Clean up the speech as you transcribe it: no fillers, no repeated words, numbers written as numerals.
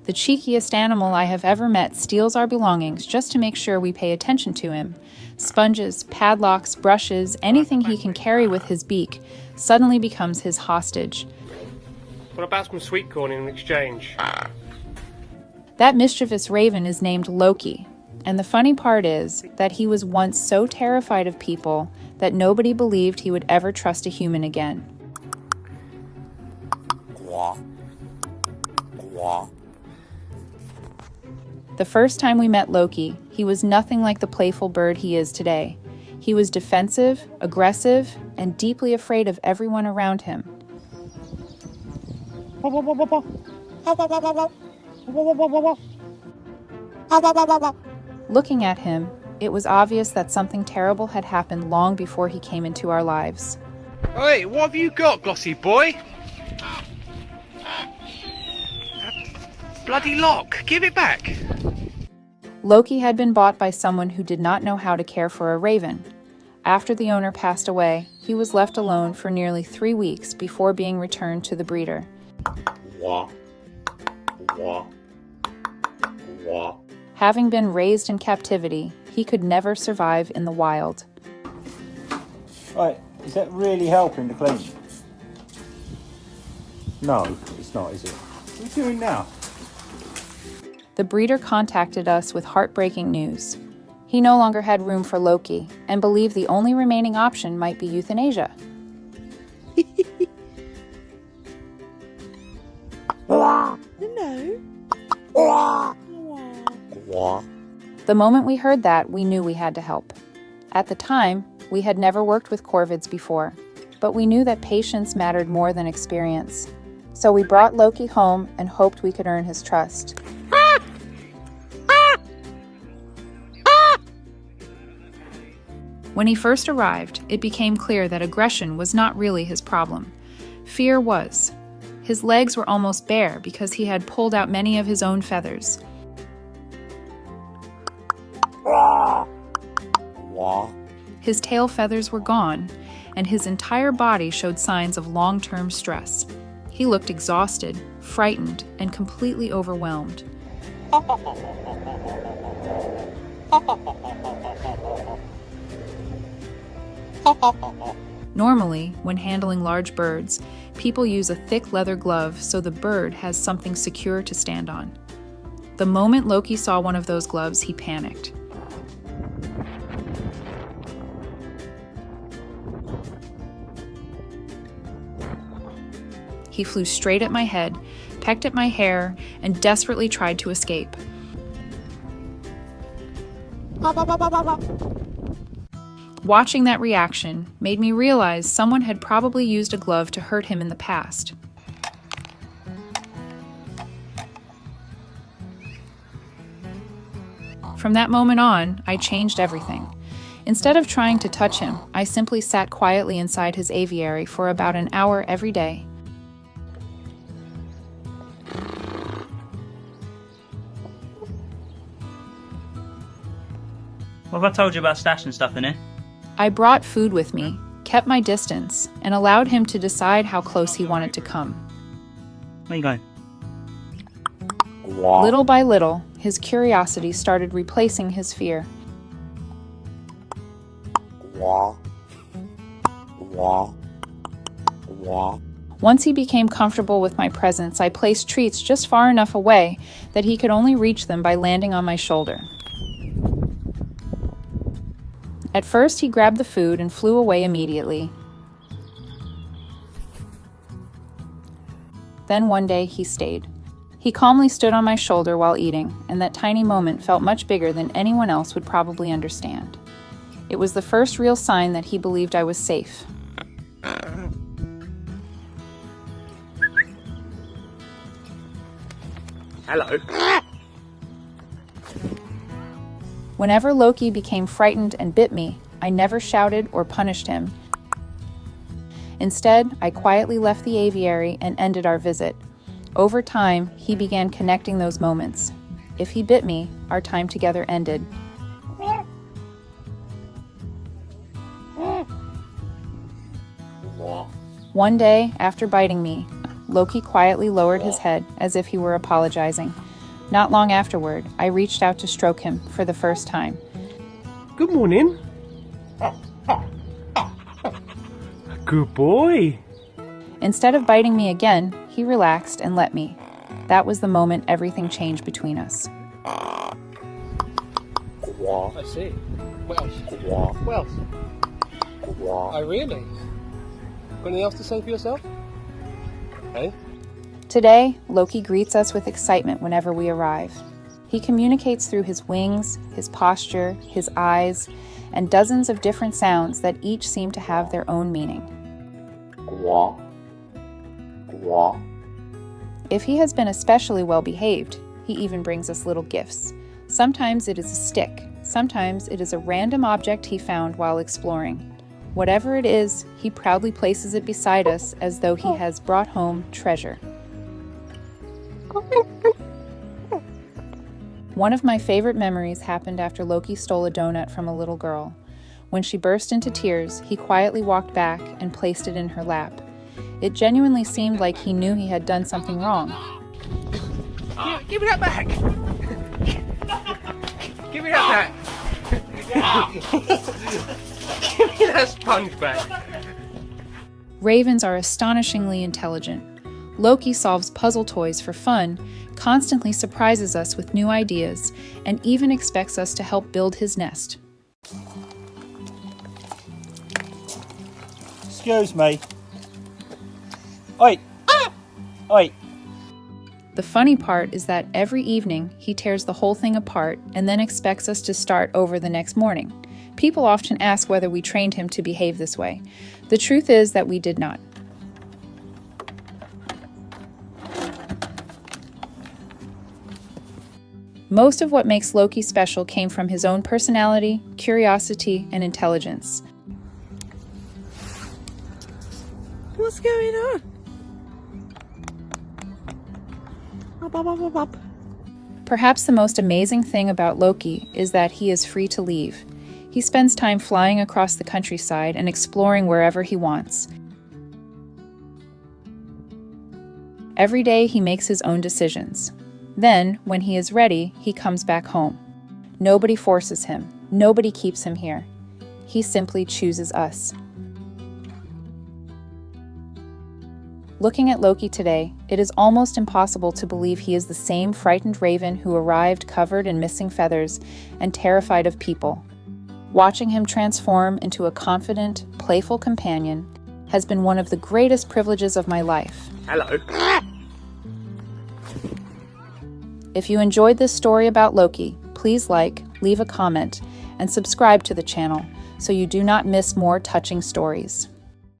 The cheekiest animal I have ever met steals our belongings just to make sure we pay attention to him. Sponges, padlocks, brushes, anything he can carry with his beak suddenly becomes his hostage. What about some sweet corn in exchange? That mischievous raven is named Loki, and the funny part is that he was once so terrified of people that nobody believed he would ever trust a human again. The first time we met Loki, he was nothing like the playful bird he is today. He was defensive, aggressive, and deeply afraid of everyone around him. Looking at him, it was obvious that something terrible had happened long before he came into our lives. Hey, what have you got, glossy boy? Bloody lock! Give it back! Loki had been bought by someone who did not know how to care for a raven. After the owner passed away, he was left alone for nearly 3 weeks before being returned to the breeder. Having been raised in captivity, he could never survive in the wild. Right, is that really helping to clean? No, it's not, is it? What are you doing now? The breeder contacted us with heartbreaking news. He no longer had room for Loki and believed the only remaining option might be euthanasia. No. The moment we heard that, we knew we had to help. At the time, we had never worked with corvids before, but we knew that patience mattered more than experience. So we brought Loki home and hoped we could earn his trust. When he first arrived, it became clear that aggression was not really his problem. Fear was. His legs were almost bare because he had pulled out many of his own feathers. His tail feathers were gone, and his entire body showed signs of long-term stress. He looked exhausted, frightened, and completely overwhelmed. Normally, when handling large birds, people use a thick leather glove so the bird has something secure to stand on. The moment Loki saw one of those gloves, he panicked. He flew straight at my head, pecked at my hair, and desperately tried to escape. Watching that reaction made me realize someone had probably used a glove to hurt him in the past. From that moment on, I changed everything. Instead of trying to touch him, I simply sat quietly inside his aviary for about an hour every day. What have I told you about stashing stuff in here? I brought food with me, kept my distance, and allowed him to decide how close he wanted to come. Where you going? Little by little, his curiosity started replacing his fear. Once he became comfortable with my presence, I placed treats just far enough away that he could only reach them by landing on my shoulder. At first, he grabbed the food and flew away immediately. Then one day, he stayed. He calmly stood on my shoulder while eating, and that tiny moment felt much bigger than anyone else would probably understand. It was the first real sign that he believed I was safe. Hello. Whenever Loki became frightened and bit me, I never shouted or punished him. Instead, I quietly left the aviary and ended our visit. Over time, he began connecting those moments. If he bit me, our time together ended. One day, after biting me, Loki quietly lowered his head as if he were apologizing. Not long afterward, I reached out to stroke him for the first time. Good morning. Good boy. Instead of biting me again, he relaxed and let me. That was the moment everything changed between us. I see. Welsh. Oh, really? Got anything else to say for yourself? Hey? Today, Loki greets us with excitement whenever we arrive. He communicates through his wings, his posture, his eyes, and dozens of different sounds that each seem to have their own meaning. If he has been especially well behaved, he even brings us little gifts. Sometimes it is a stick, sometimes it is a random object he found while exploring. Whatever it is, he proudly places it beside us as though he has brought home treasure. One of my favorite memories happened after Loki stole a donut from a little girl. When she burst into tears, he quietly walked back and placed it in her lap. It genuinely seemed like he knew he had done something wrong. Give me that back! Give me that back! Give me that sponge back! Ravens are astonishingly intelligent. Loki solves puzzle toys for fun, constantly surprises us with new ideas, and even expects us to help build his nest. Excuse me. Oi! Oi! The funny part is that every evening he tears the whole thing apart and then expects us to start over the next morning. People often ask whether we trained him to behave this way. The truth is that we did not. Most of what makes Loki special came from his own personality, curiosity, and intelligence. What's going on? Perhaps the most amazing thing about Loki is that he is free to leave. He spends time flying across the countryside and exploring wherever he wants. Every day he makes his own decisions. Then, when he is ready, he comes back home. Nobody forces him. Nobody keeps him here. He simply chooses us. Looking at Loki today, it is almost impossible to believe he is the same frightened raven who arrived covered in missing feathers and terrified of people. Watching him transform into a confident, playful companion has been one of the greatest privileges of my life. Hello. If you enjoyed this story about Loki, please like, leave a comment, and subscribe to the channel so you do not miss more touching stories.